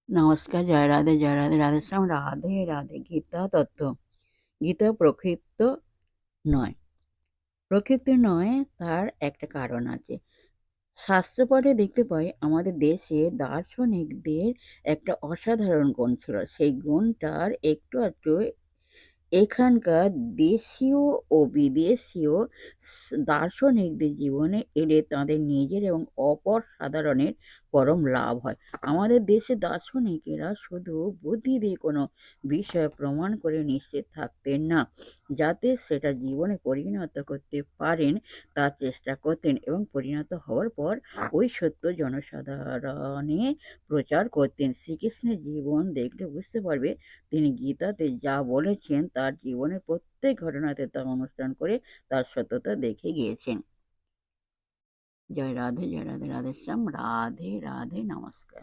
নমস্কার, জয় রাধে, রাধেশ্যাম, রাধে রাধে। গীতা তত্ত্ব। গীতা প্রক্ষিপ্ত নয়। প্রক্ষিপ্ত নয়, তার একটা কারণ আছে। শাস্ত্রপাঠে দেখতে পাই আমাদের দেশে দার্শনিকদের একটা অসাধারণ গুণ ছিল। সেই গুণটার একটু আধটু এখানকার দেশীয় ও বিদেশীয় দার্শনিকদের জীবনে এলে তাঁদের নিজের এবং অপর সাধারণের পরম লাভ হয়। আমাদের দেশের দার্শনিকেরা শুধু বুদ্ধি দিয়ে কোনো বিষয় প্রমাণ করে নিশ্চিত থাকতেন না, যাতে সেটা জীবনে পরিণত করতে পারেন তার চেষ্টা করতেন এবং পরিণত হওয়ার পর ওই সত্য জনসাধারণে প্রচার করতেন। শ্রীকৃষ্ণের জীবন দেখলে বুঝতে পারবে তিনি গীতাতে যা বলেছেন তার জীবনের প্রত্যেক ঘটনাতে তা অনুষ্ঠান করে তার সত্যতা দেখে গিয়েছেন। জয় রাধে, রাধেশ্যাম, রাধে রাধে, নমস্কার।